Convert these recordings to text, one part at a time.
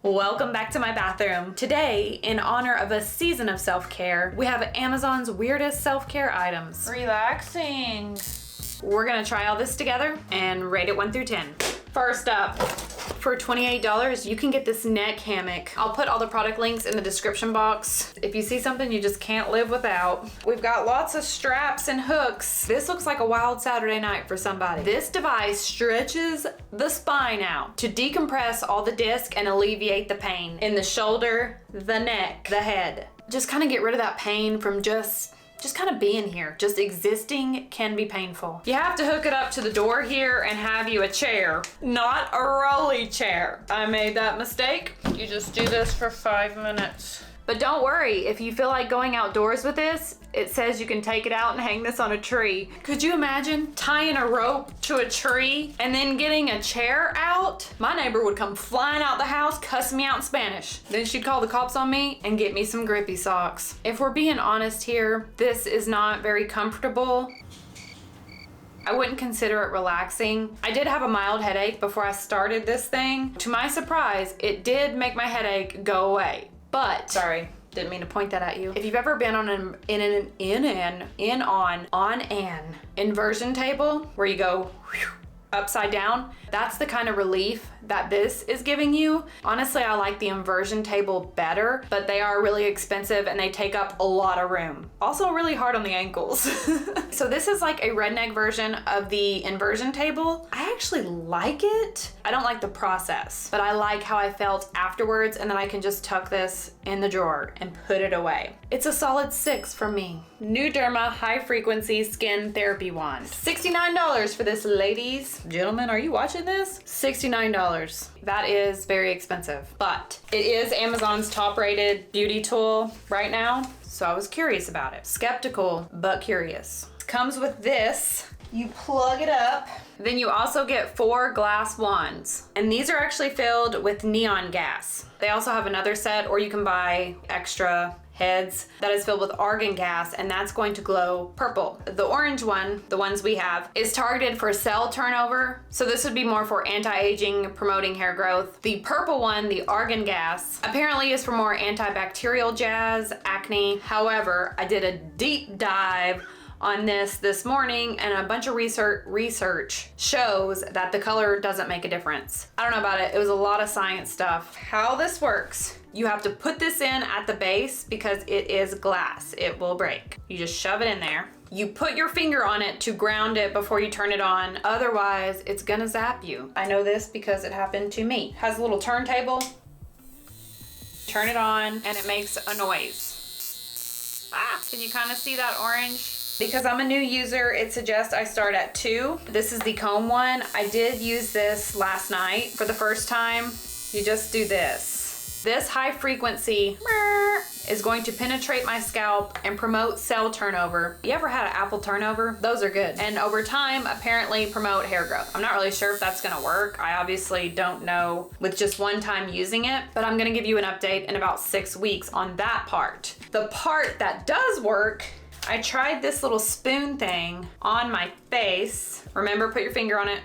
Welcome back to my bathroom. Today, in honor of a season of self-care, we have Amazon's weirdest self-care items. Relaxing. We're gonna try all this together and rate it 1 through 10. First up, for $28, you can get this neck hammock. I'll put all the product links in the description box. If you see something you just can't live without. We've got lots of straps and hooks. This looks like a wild Saturday night for somebody. This device stretches the spine out to decompress all the disc and alleviate the pain in the shoulder, the neck, the head. Just kind of get rid of that pain from just kind of being here. Just existing can be painful. You have to hook it up to the door here and have you a chair, not a rolly chair. I made that mistake. You just do this for 5 minutes. But don't worry, if you feel like going outdoors with this, it says you can take it out and hang this on a tree. Could you imagine tying a rope to a tree and then getting a chair out? My neighbor would come flying out the house, cuss me out in Spanish. Then she'd call the cops on me and get me some grippy socks. If we're being honest here, this is not very comfortable. I wouldn't consider it relaxing. I did have a mild headache before I started this thing. To my surprise, it did make my headache go away. But, sorry, didn't mean to point that at you. If you've ever been on an inversion table where you go upside down, that's the kind of relief that this is giving you. Honestly, I like the inversion table better, but they are really expensive and they take up a lot of room. Also really hard on the ankles. So this is like a redneck version of the inversion table. I actually like it. I don't like the process, but I like how I felt afterwards, and then I can just tuck this in the drawer and put it away. It's a solid 6 from me. New Derma high frequency skin therapy wand. $69 for this, ladies. Gentlemen, are you watching this? $69. That is very expensive, but it is Amazon's top rated beauty tool right now. So I was curious about it. Skeptical, but curious. It comes with this. You plug it up. Then you also get 4 glass wands. And these are actually filled with neon gas. They also have another set, or you can buy extra heads that is filled with argon gas, and that's going to glow purple. The orange one, the ones we have, is targeted for cell turnover. So this would be more for anti-aging, promoting hair growth. The purple one, the argon gas, apparently is for more antibacterial jazz, acne. However, I did a deep dive on this morning, and a bunch of research shows that the color doesn't make a difference. I don't know about it. It was a lot of science stuff. How this works: you have to put this in at the base because it is glass. It will break. You just shove it in there. You put your finger on it to ground it before you turn it on. Otherwise, it's gonna zap you. I know this because it happened to me. It has a little turntable. Turn it on and it makes a noise. Can you kind of see that orange? Because I'm a new user, it suggests I start at 2. This is the comb one. I did use this last night for the first time. You just do this. This high frequency is going to penetrate my scalp and promote cell turnover. You ever had an apple turnover? Those are good. And over time, apparently promote hair growth. I'm not really sure if that's gonna work. I obviously don't know with just one time using it, but I'm gonna give you an update in about 6 weeks on that part. The part that does work, I tried this little spoon thing on my face. Remember, put your finger on it.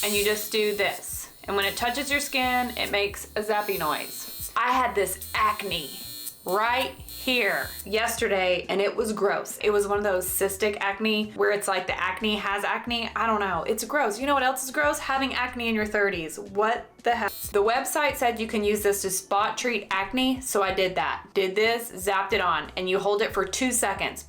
And you just do this. And when it touches your skin, it makes a zappy noise. I had this acne right here yesterday, and it was gross. It was one of those cystic acne where it's like the acne has acne. I don't know. It's gross. You know what else is gross? Having acne in your 30s. What the hell? The website said you can use this to spot treat acne, so I did that. Did this, zapped it on, and you hold it for 2 seconds.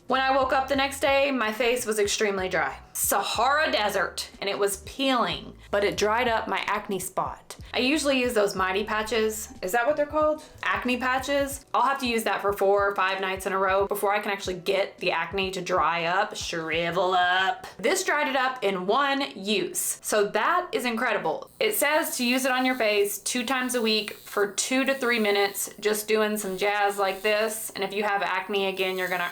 When I woke up the next day, my face was extremely dry. Sahara Desert, and it was peeling, but it dried up my acne spot. I usually use those Mighty patches. Is that what they're called? Acne patches. I'll have to use that for 4 or 5 nights in a row before I can actually get the acne to dry up, shrivel up. This dried it up in 1 use. So that is incredible. It says to use it on your face 2 times a week for 2 to 3 minutes, just doing some jazz like this. And if you have acne again, you're gonna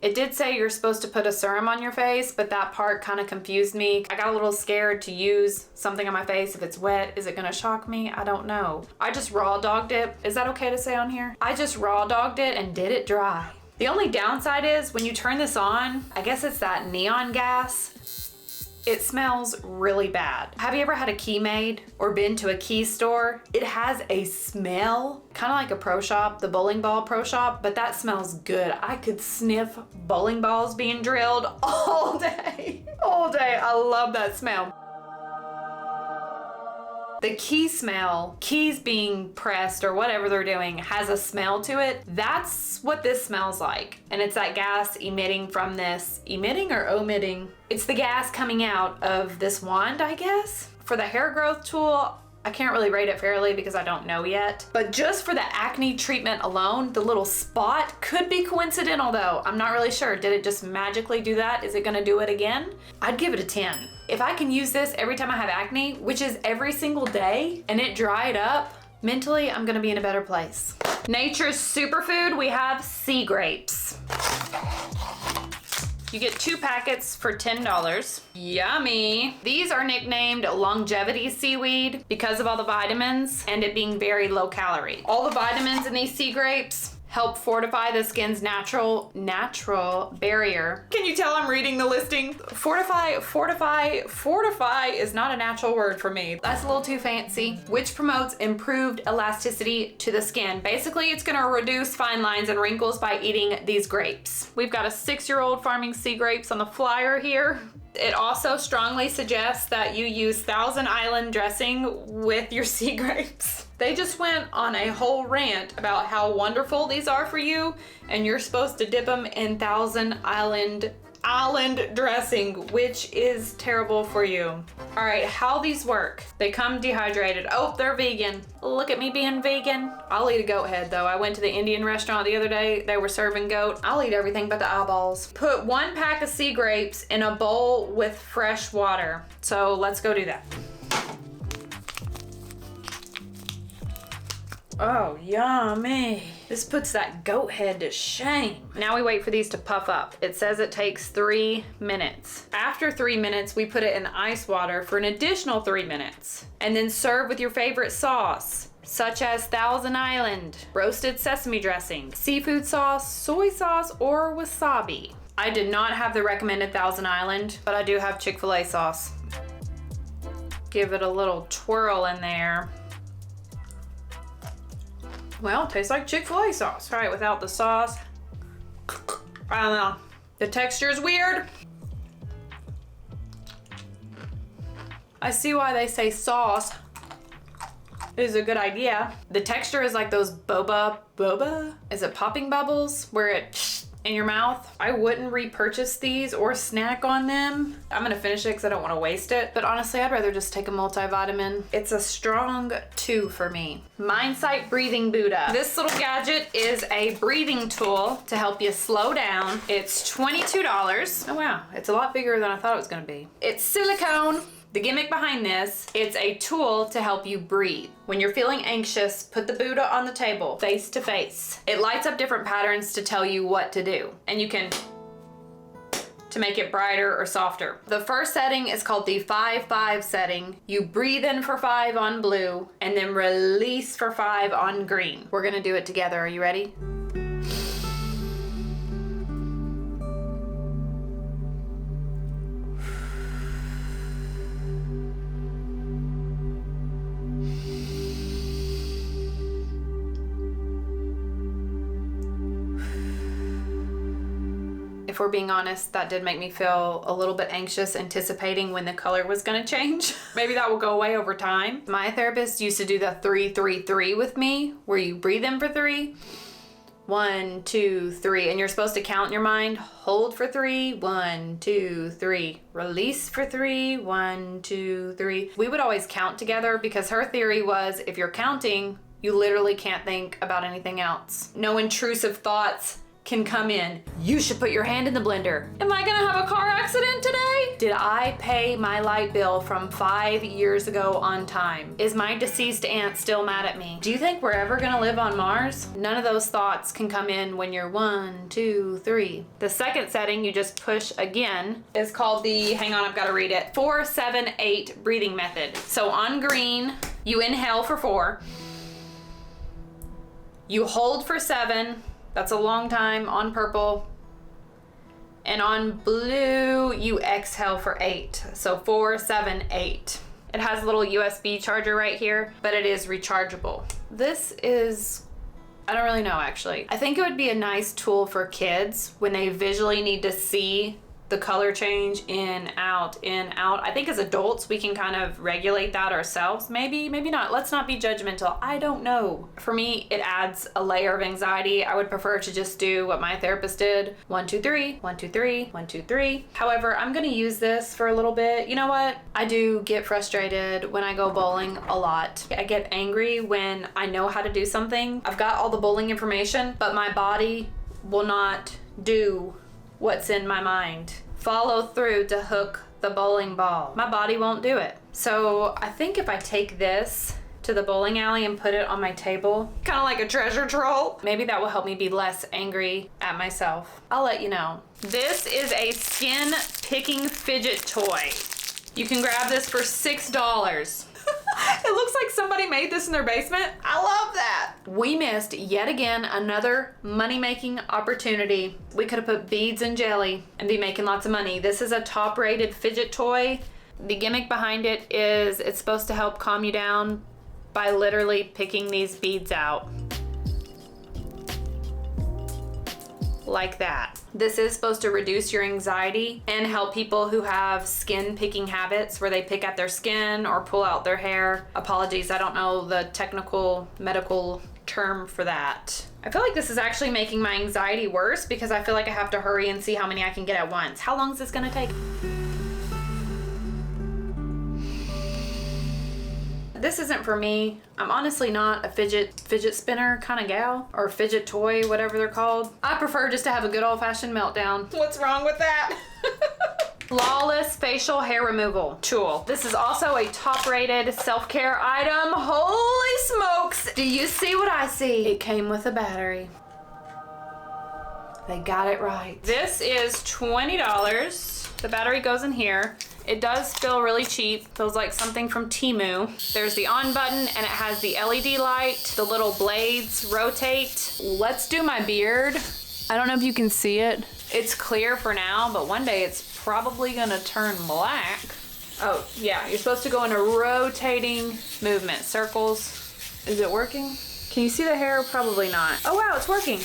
It did say you're supposed to put a serum on your face, but that part kind of confused me. I got a little scared to use something on my face. If it's wet, is it gonna shock me? I don't know. I just raw dogged it. Is that okay to say on here? I just raw dogged it and did it dry. The only downside is when you turn this on, I guess it's that neon gas. It smells really bad. Have you ever had a key made or been to a key store? It has a smell, kind of like a pro shop, the bowling ball pro shop, but that smells good. I could sniff bowling balls being drilled all day. All day. I love that smell. The key smell, keys being pressed or whatever they're doing, has a smell to it. That's what this smells like. And it's that gas emitting from this, emitting or omitting? It's the gas coming out of this wand, I guess. For the hair growth tool, I can't really rate it fairly because I don't know yet. But just for the acne treatment alone, the little spot could be coincidental though. I'm not really sure. Did it just magically do that? Is it gonna do it again? I'd give it a 10. If I can use this every time I have acne, which is every single day, and it dried up, mentally, I'm gonna be in a better place. Nature's superfood, we have sea grapes. You get 2 packets for $10. Yummy. These are nicknamed longevity seaweed because of all the vitamins and it being very low calorie. All the vitamins in these sea grapes help fortify the skin's natural barrier. Can you tell I'm reading the listing? Fortify is not a natural word for me. That's a little too fancy. Which promotes improved elasticity to the skin. Basically, it's gonna reduce fine lines and wrinkles by eating these grapes. We've got a 6-year-old farming sea grapes on the flyer here. It also strongly suggests that you use Thousand Island dressing with your sea grapes. They just went on a whole rant about how wonderful these are for you, and you're supposed to dip them in Thousand Island dressing, which is terrible for you. All right, how these work. They come dehydrated. Oh, they're vegan. Look at me being vegan. I'll eat a goat head though. I went to the Indian restaurant the other day. They were serving goat. I'll eat everything but the eyeballs. Put 1 pack of sea grapes in a bowl with fresh water. So let's go do that. Oh, yummy. This puts that goat head to shame. Now we wait for these to puff up. It says it takes 3 minutes. After 3 minutes, we put it in ice water for an additional 3 minutes. And then serve with your favorite sauce, such as Thousand Island, roasted sesame dressing, seafood sauce, soy sauce, or wasabi. I did not have the recommended Thousand Island, but I do have Chick-fil-A sauce. Give it a little twirl in there. Well, tastes like Chick-fil-A sauce. All right, without the sauce, I don't know. The texture is weird. I see why they say sauce is a good idea. The texture is like those boba? Is it popping bubbles where it in your mouth? I wouldn't repurchase these or snack on them. I'm gonna finish it because I don't want to waste it. But honestly, I'd rather just take a multivitamin. It's a strong 2 for me. Mindsight Breathing Buddha. This little gadget is a breathing tool to help you slow down. It's $22. Oh wow, it's a lot bigger than I thought it was gonna be. It's silicone. The gimmick behind this, it's a tool to help you breathe. When you're feeling anxious, put the Buddha on the table, face to face. It lights up different patterns to tell you what to do. And you can, to make it brighter or softer. The first setting is called the 5-5 setting. You breathe in for 5 on blue, and then release for 5 on green. We're gonna do it together, are you ready? If we're being honest, that did make me feel a little bit anxious, anticipating when the color was gonna change. Maybe that will go away over time. My therapist used to do the 3-3-3 with me, where you breathe in for 3, 1, 2, 3, and you're supposed to count in your mind, hold for 3, 1, 2, 3, release for 3, 1, 2, 3. We would always count together because her theory was if you're counting, you literally can't think about anything else. No intrusive thoughts can come in. You should put your hand in the blender. Am I gonna have a car accident today? Did I pay my light bill from 5 years ago on time? Is my deceased aunt still mad at me? Do you think we're ever gonna live on Mars? None of those thoughts can come in when you're 1, 2, 3. The second setting you just push again is called the, hang on, I've gotta read it, 4-7-8 breathing method. So on green, you inhale for 4. You hold for 7. That's a long time. On purple, And on blue, you exhale for 8. So 4, 7, 8. It has a little USB charger right here, but it is rechargeable. This is, I don't really know actually. I think it would be a nice tool for kids when they visually need to see the color change in, out, in, out. I think as adults, we can kind of regulate that ourselves. Maybe, maybe not. Let's not be judgmental. I don't know. For me, it adds a layer of anxiety. I would prefer to just do what my therapist did. 1, 2, 3, 1, 2, 3, 1, 2, 3. However, I'm gonna use this for a little bit. You know what? I do get frustrated when I go bowling a lot. I get angry when I know how to do something. I've got all the bowling information, but my body will not do what's in my mind. Follow through to hook the bowling ball. My body won't do it. So I think if I take this to the bowling alley and put it on my table, kind of like a treasure troll, maybe that will help me be less angry at myself. I'll let you know. This is a skin picking fidget toy. You can grab this for $6. It looks like somebody made this in their basement. I love that. We missed yet again another money-making opportunity. We could have put beads and jelly and be making lots of money. This is a top-rated fidget toy. The gimmick behind it is it's supposed to help calm you down by literally picking these beads out. Like that. This is supposed to reduce your anxiety and help people who have skin picking habits where they pick at their skin or pull out their hair. Apologies, I don't know the technical medical term for that. I feel like this is actually making my anxiety worse because I feel like I have to hurry and see how many I can get at once. How long is this gonna take? This isn't for me. I'm honestly not a fidget spinner kind of gal, or fidget toy, whatever they're called. I prefer just to have a good old-fashioned meltdown. What's wrong with that? Flawless facial hair removal tool. This is also a top-rated self-care item. Holy smokes! Do you see what I see? It came with a battery. They got it right. This is $20. The battery goes in here. It does feel really cheap. Feels like something from Temu. There's the on button and it has the LED light. The little blades rotate. Let's do my beard. I don't know if you can see it. It's clear for now, but one day it's probably gonna turn black. Oh yeah, you're supposed to go in a rotating movement. Circles. Is it working? Can you see the hair? Probably not. Oh wow, it's working.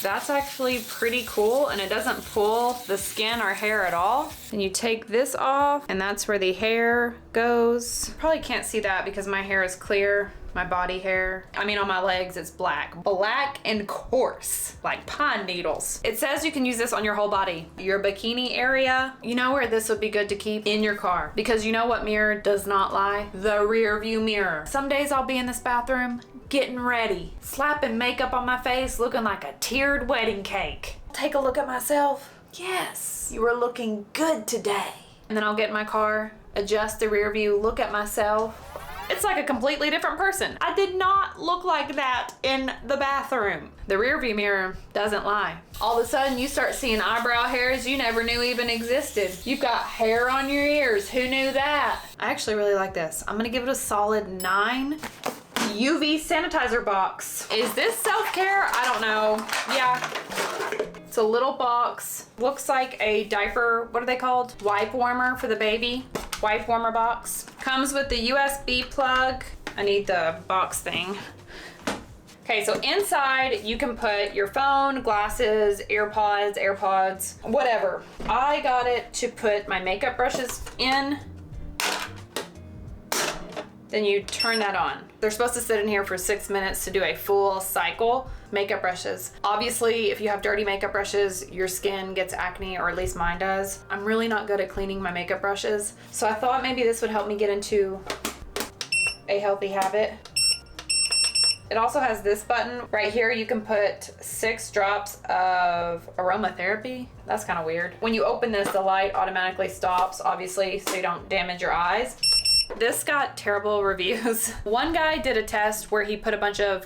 That's actually pretty cool, and it doesn't pull the skin or hair at all. And you take this off, and that's where the hair goes. Probably can't see that because my hair is clear, my body hair. I mean, on my legs, it's black. Black and coarse, like pine needles. It says you can use this on your whole body. Your bikini area, you know where this would be good to keep? In your car. Because you know what mirror does not lie? The rear view mirror. Some days I'll be in this bathroom getting ready, slapping makeup on my face, looking like a tiered wedding cake. Take a look at myself. Yes, you are looking good today. And then I'll get in my car, adjust the rear view, look at myself. It's like a completely different person. I did not look like that in the bathroom. The rear view mirror doesn't lie. All of a sudden you start seeing eyebrow hairs you never knew even existed. You've got hair on your ears. Who knew that? I actually really like this. I'm gonna give it a solid 9. UV sanitizer box. Is this self-care? I don't know. Yeah. It's a little box. Looks like a diaper, what are they called? Wipe warmer for the baby. Wipe warmer box. Comes with the USB plug. I need the box thing. Okay, so inside you can put your phone, glasses, AirPods, whatever. I got it to put my makeup brushes in. Then you turn that on. They're supposed to sit in here for 6 minutes to do a full cycle. Makeup brushes. Obviously, if you have dirty makeup brushes, your skin gets acne, or at least mine does. I'm really not good at cleaning my makeup brushes, so I thought maybe this would help me get into a healthy habit. It also has this button. Right here, you can put 6 drops of aromatherapy. That's kind of weird. When you open this, the light automatically stops, obviously, so you don't damage your eyes. This got terrible reviews. One guy did a test where he put a bunch of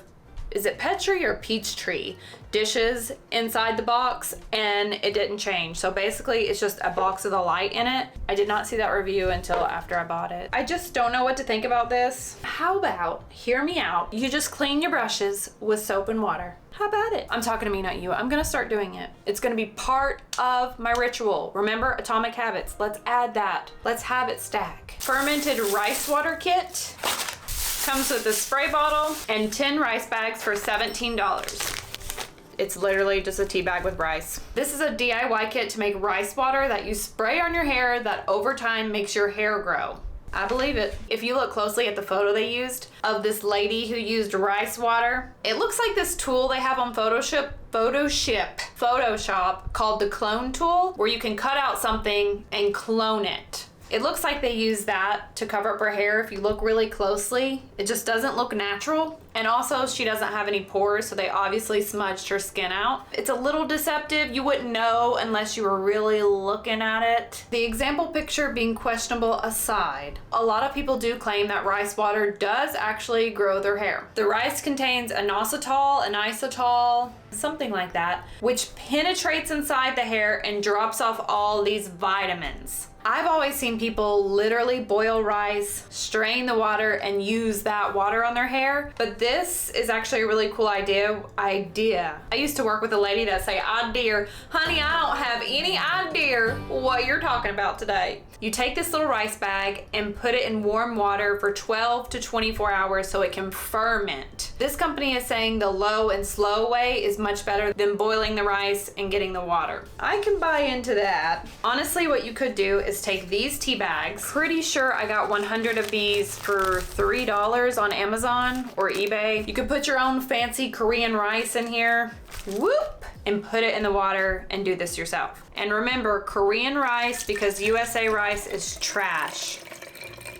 is it Petri or Peachtree dishes inside the box, and it didn't change. So basically it's just a box with a light in it. I did not see that review until after I bought it. I just don't know what to think about this. How about, hear me out, you just clean your brushes with soap and water. How about it? I'm talking to me, not you. I'm gonna start doing it. It's gonna be part of my ritual. Remember Atomic Habits? Let's add that. Let's habit stack. Fermented rice water kit. Comes with a spray bottle and 10 rice bags for $17. It's literally just a tea bag with rice. This is a DIY kit to make rice water that you spray on your hair that over time makes your hair grow. I believe it. If you look closely at the photo they used of this lady who used rice water, it looks like this tool they have on Photoshop called the clone tool, where you can cut out something and clone it. It looks like they use that to cover up her hair. If you look really closely, it just doesn't look natural. And also she doesn't have any pores, so they obviously smudged her skin out. It's a little deceptive. You wouldn't know unless you were really looking at it. The example picture being questionable aside, a lot of people do claim that rice water does actually grow their hair. The rice contains inositol, something like that, which penetrates inside the hair and drops off all these vitamins. I've always seen people literally boil rice, strain the water, and use that water on their hair. But this is actually a really cool idea. I used to work with a lady that say, "Idea, honey, I don't have any idea what you're talking about today." You take this little rice bag and put it in warm water for 12 to 24 hours so it can ferment. This company is saying the low and slow way is much better than boiling the rice and getting the water. I can buy into that. Honestly, what you could do is take these tea bags. Pretty sure I got 100 of these for $3 on Amazon or eBay. You could put your own fancy Korean rice in here. Whoop! And put it in the water and do this yourself. And remember, Korean rice, because USA rice is trash,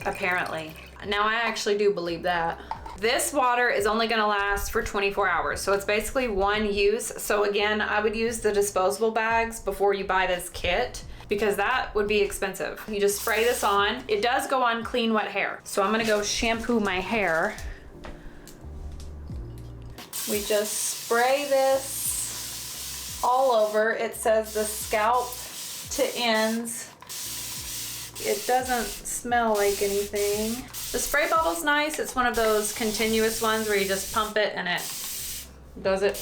apparently. Now I actually do believe that. This water is only gonna last for 24 hours, so it's basically one use. So again, I would use the disposable bags before you buy this kit, because that would be expensive. You just spray this on. It does go on clean, wet hair. So I'm gonna go shampoo my hair. We just spray this all over. It says the scalp to ends. It doesn't smell like anything. The spray bottle's nice. It's one of those continuous ones where you just pump it and it does it.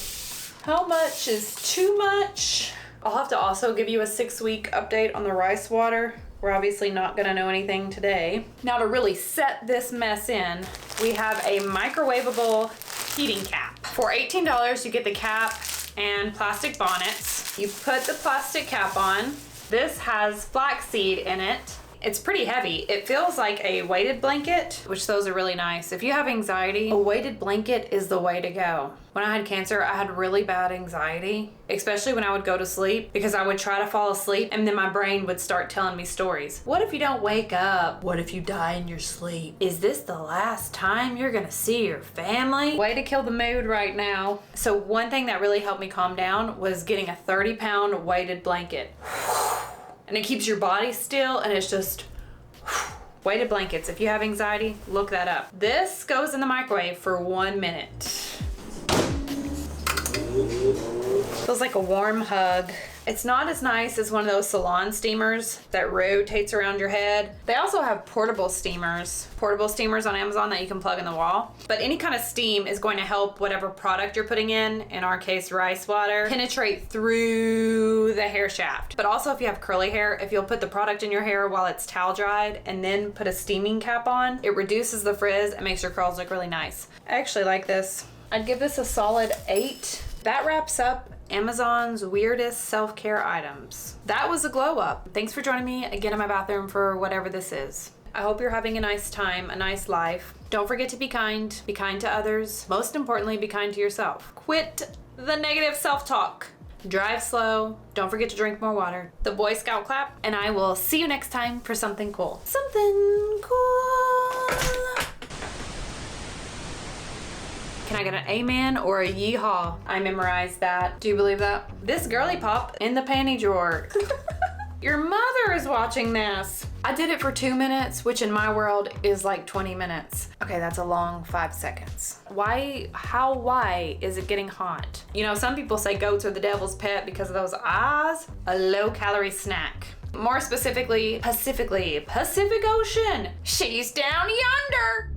How much is too much? I'll have to also give you a 6-week update on the rice water. We're obviously not gonna know anything today. Now to really set this mess in, we have a microwavable heating cap. For $18, you get the cap and plastic bonnets. You put the plastic cap on. This has flaxseed in it. It's pretty heavy. It feels like a weighted blanket, which those are really nice. If you have anxiety, a weighted blanket is the way to go. When I had cancer, I had really bad anxiety, especially when I would go to sleep, because I would try to fall asleep and then my brain would start telling me stories. What if you don't wake up? What if you die in your sleep? Is this the last time you're gonna see your family? Way to kill the mood right now. So one thing that really helped me calm down was getting a 30-pound weighted blanket. And it keeps your body still, and it's just weighted blankets. If you have anxiety, look that up. This goes in the microwave for 1 minute. Feels like a warm hug. It's not as nice as one of those salon steamers that rotates around your head. They also have portable steamers on Amazon that you can plug in the wall. But any kind of steam is going to help whatever product you're putting in our case rice water, penetrate through the hair shaft. But also if you have curly hair, if you'll put the product in your hair while it's towel dried and then put a steaming cap on, it reduces the frizz and makes your curls look really nice. I actually like this. I'd give this a solid 8. That wraps up Amazon's weirdest self-care items. That was a glow up. Thanks for joining me again in my bathroom for whatever this is. I hope you're having a nice time, a nice life. Don't forget to be kind to others. Most importantly, be kind to yourself. Quit the negative self-talk. Drive slow. Don't forget to drink more water. The Boy Scout clap, and I will see you next time for something cool. Something cool. Can I get an amen or a yeehaw? I memorized that. Do you believe that? This girly pop in the panty drawer. Your mother is watching this. I did it for 2 minutes, which in my world is like 20 minutes. Okay, that's a long 5 seconds. Why is it getting hot? You know, some people say goats are the devil's pet because of those eyes. A low calorie snack. More specifically, Pacific Ocean. She's down yonder.